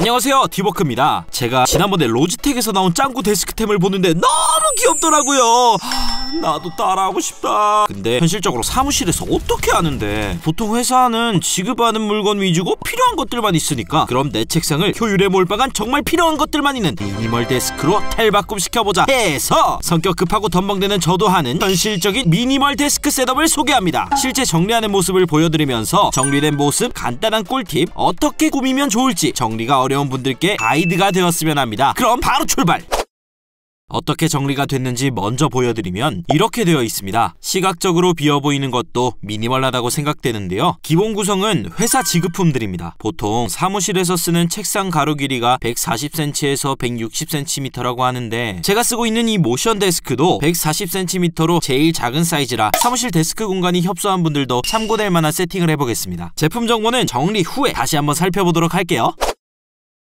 안녕하세요, 디버크입니다. 제가 지난번에 로지텍에서 나온 짱구 데스크템을 보는데 너무 귀엽더라고요. 나도 따라하고 싶다. 근데 현실적으로 사무실에서 어떻게 하는데, 보통 회사는 지급하는 물건 위주고 필요한 것들만 있으니까 그럼 내 책상을 효율에 몰빵한 정말 필요한 것들만 있는 미니멀 데스크로 탈바꿈 시켜보자 해서 성격 급하고 덤벙대는 저도 하는 현실적인 미니멀 데스크 셋업을 소개합니다. 실제 정리하는 모습을 보여드리면서 정리된 모습, 간단한 꿀팁, 어떻게 꾸미면 좋을지 정리가 어려운 분들께 가이드가 되었으면 합니다. 그럼 바로 출발! 어떻게 정리가 됐는지 먼저 보여드리면 이렇게 되어 있습니다. 시각적으로 비어 보이는 것도 미니멀하다고 생각되는데요. 기본 구성은 회사 지급품들입니다. 보통 사무실에서 쓰는 책상 가로 길이가 140cm에서 160cm라고 하는데, 제가 쓰고 있는 이 모션 데스크도 140cm로 제일 작은 사이즈라 사무실 데스크 공간이 협소한 분들도 참고될 만한 세팅을 해보겠습니다. 제품 정보는 정리 후에 다시 한번 살펴보도록 할게요.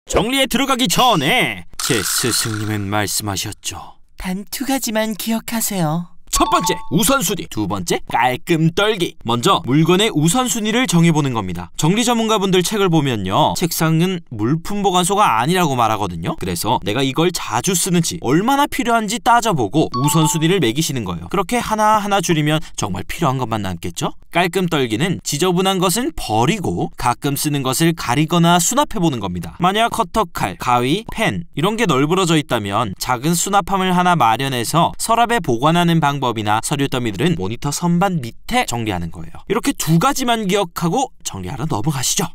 정리에 들어가기 전에 제 스승님은 말씀하셨죠. 단 2가지만 기억하세요. 첫 번째, 우선순위. 두 번째, 깔끔 떨기. 먼저 물건의 우선순위를 정해보는 겁니다. 정리 전문가분들 책을 보면요, 책상은 물품 보관소가 아니라고 말하거든요. 그래서 내가 이걸 자주 쓰는지, 얼마나 필요한지 따져보고 우선순위를 매기시는 거예요. 그렇게 하나하나 줄이면 정말 필요한 것만 남겠죠? 깔끔 떨기는 지저분한 것은 버리고 가끔 쓰는 것을 가리거나 수납해보는 겁니다. 만약 커터칼, 가위, 펜 이런 게 널브러져 있다면 작은 수납함을 하나 마련해서 서랍에 보관하는 방법이나 서류 더미들은 모니터 선반 밑에 정리하는 거예요. 이렇게 2가지만 기억하고 정리하러 넘어가시죠.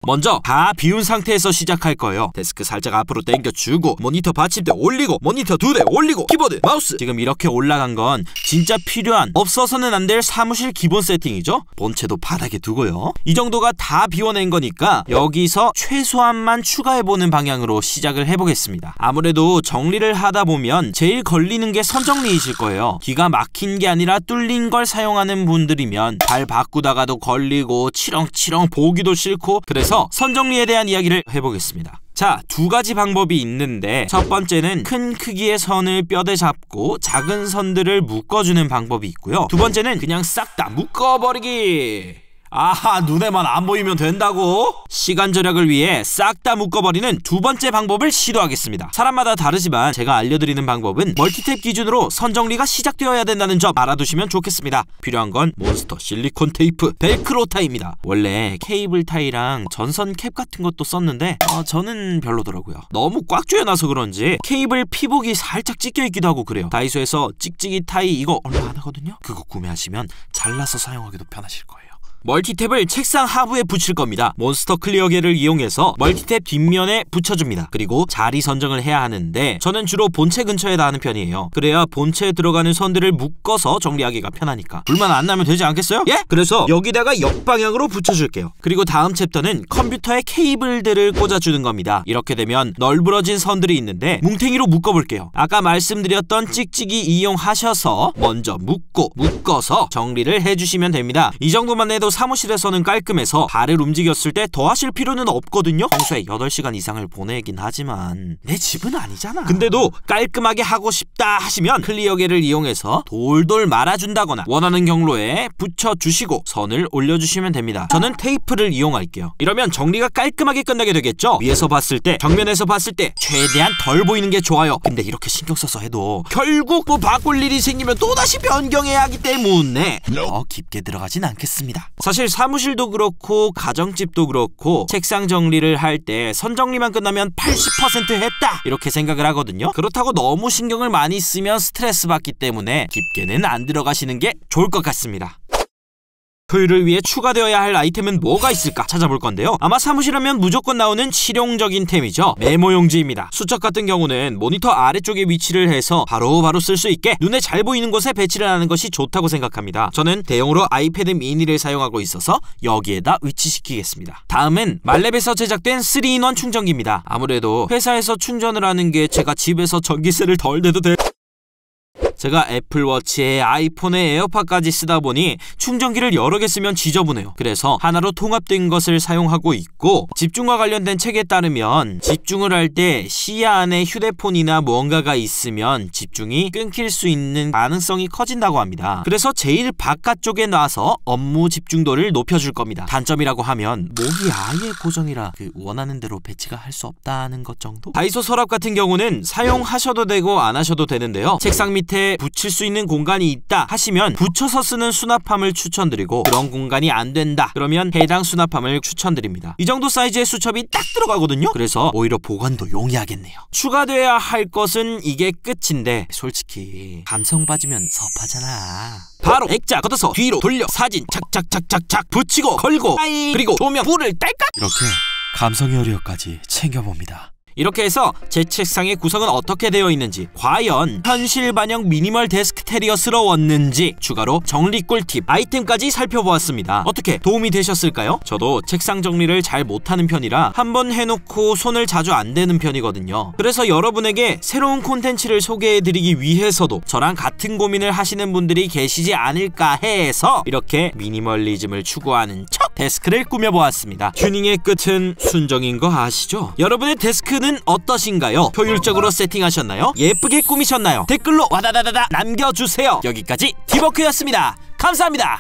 먼저 다 비운 상태에서 시작할 거예요. 데스크 살짝 앞으로 당겨주고, 모니터 받침대 올리고, 모니터 2대 올리고, 키보드, 마우스 지금 이렇게 올라간 건 진짜 필요한, 없어서는 안 될 사무실 기본 세팅이죠. 본체도 바닥에 두고요. 이 정도가 다 비워낸 거니까 여기서 최소한만 추가해보는 방향으로 시작을 해보겠습니다. 아무래도 정리를 하다 보면 제일 걸리는 게 선정리이실 거예요. 기가 막힌 게 아니라 뚫린 걸 사용하는 분들이면 발 바꾸다가도 걸리고 치렁치렁 보기도 싫고, 그래서 선정리에 대한 이야기를 해보겠습니다. 자, 2가지 방법이 있는데, 첫 번째는 큰 크기의 선을 뼈대 잡고 작은 선들을 묶어주는 방법이 있고요. 두 번째는 그냥 싹 다 묶어버리기. 아하, 눈에만 안 보이면 된다고? 시간 절약을 위해 싹 다 묶어버리는 두 번째 방법을 시도하겠습니다. 사람마다 다르지만 제가 알려드리는 방법은 멀티탭 기준으로 선정리가 시작되어야 된다는 점 알아두시면 좋겠습니다. 필요한 건 몬스터 실리콘 테이프, 벨크로 타입니다. 원래 케이블 타이랑 전선 캡 같은 것도 썼는데 저는 별로더라고요. 너무 꽉 조여놔서 그런지 케이블 피복이 살짝 찢겨있기도 하고 그래요. 다이소에서 찍찍이 타이 이거 얼마 안 하거든요? 그거 구매하시면 잘라서 사용하기도 편하실 거예요. 멀티탭을 책상 하부에 붙일 겁니다. 몬스터 클리어계를 이용해서 멀티탭 뒷면에 붙여줍니다. 그리고 자리 선정을 해야 하는데, 저는 주로 본체 근처에다 하는 편이에요. 그래야 본체에 들어가는 선들을 묶어서 정리하기가 편하니까. 불만 안 나면 되지 않겠어요? 예? 그래서 여기다가 역방향으로 붙여줄게요. 그리고 다음 챕터는 컴퓨터에 케이블들을 꽂아주는 겁니다. 이렇게 되면 널브러진 선들이 있는데 뭉탱이로 묶어볼게요. 아까 말씀드렸던 찍찍이 이용하셔서 먼저 묶어서 정리를 해주시면 됩니다. 이 정도만 해도 사무실에서는 깔끔해서 발을 움직였을 때 더 하실 필요는 없거든요. 평소에 8시간 이상을 보내긴 하지만 내 집은 아니잖아. 근데도 깔끔하게 하고 싶다 하시면 클리어계를 이용해서 돌돌 말아준다거나 원하는 경로에 붙여주시고 선을 올려주시면 됩니다. 저는 테이프를 이용할게요. 이러면 정리가 깔끔하게 끝나게 되겠죠? 위에서 봤을 때, 정면에서 봤을 때 최대한 덜 보이는 게 좋아요. 근데 이렇게 신경 써서 해도 결국 바꿀 일이 생기면 또다시 변경해야 하기 때문에 더 깊게 들어가진 않겠습니다. 사실 사무실도 그렇고 가정집도 그렇고 책상 정리를 할 때 선정리만 끝나면 80% 했다 이렇게 생각을 하거든요. 그렇다고 너무 신경을 많이 쓰면 스트레스 받기 때문에 깊게는 안 들어가시는 게 좋을 것 같습니다. 효율을 위해 추가되어야 할 아이템은 뭐가 있을까 찾아볼 건데요. 아마 사무실 하면 무조건 나오는 실용적인 템이죠. 메모용지입니다. 수첩 같은 경우는 모니터 아래쪽에 위치를 해서 바로바로 쓸 수 있게 눈에 잘 보이는 곳에 배치를 하는 것이 좋다고 생각합니다. 저는 대용으로 아이패드 미니를 사용하고 있어서 여기에다 위치시키겠습니다. 다음은 말렙에서 제작된 3-in-1 충전기입니다. 아무래도 회사에서 충전을 하는 게 제가 집에서 전기세를 덜 내도 될... 제가 애플워치에 아이폰에 에어팟까지 쓰다 보니 충전기를 여러 개 쓰면 지저분해요. 그래서 하나로 통합된 것을 사용하고 있고, 집중과 관련된 책에 따르면 집중을 할 때 시야 안에 휴대폰이나 무언가가 있으면 집중이 끊길 수 있는 가능성이 커진다고 합니다. 그래서 제일 바깥쪽에 놔서 업무 집중도를 높여줄 겁니다. 단점이라고 하면 목이 아예 고정이라 원하는 대로 배치가 할 수 없다는 것 정도? 다이소 서랍 같은 경우는 사용하셔도 되고 안 하셔도 되는데요, 책상 밑에 붙일 수 있는 공간이 있다 하시면 붙여서 쓰는 수납함을 추천드리고, 그런 공간이 안 된다 그러면 해당 수납함을 추천드립니다. 이 정도 사이즈의 수첩이 딱 들어가거든요. 그래서 오히려 보관도 용이하겠네요. 추가돼야 할 것은 이게 끝인데, 솔직히 감성 빠지면 섭하잖아. 바로 액자 걷어서 뒤로 돌려 사진 착착착착착 붙이고 걸고 그리고 조명 불을 딸깍, 이렇게 감성의 어려까지 챙겨봅니다. 이렇게 해서 제 책상의 구성은 어떻게 되어 있는지, 과연 현실 반영 미니멀 데스크 테리어스러웠는지 추가로 정리 꿀팁 아이템까지 살펴보았습니다. 어떻게 도움이 되셨을까요? 저도 책상 정리를 잘 못하는 편이라 한번 해놓고 손을 자주 안 대는 편이거든요. 그래서 여러분에게 새로운 콘텐츠를 소개해드리기 위해서도 저랑 같은 고민을 하시는 분들이 계시지 않을까 해서 이렇게 미니멀리즘을 추구하는 척 데스크를 꾸며보았습니다. 튜닝의 끝은 순정인 거 아시죠? 여러분의 데스크는 어떠신가요? 효율적으로 세팅하셨나요? 예쁘게 꾸미셨나요? 댓글로 와다다다다 남겨주세요. 여기까지 디버크였습니다. 감사합니다.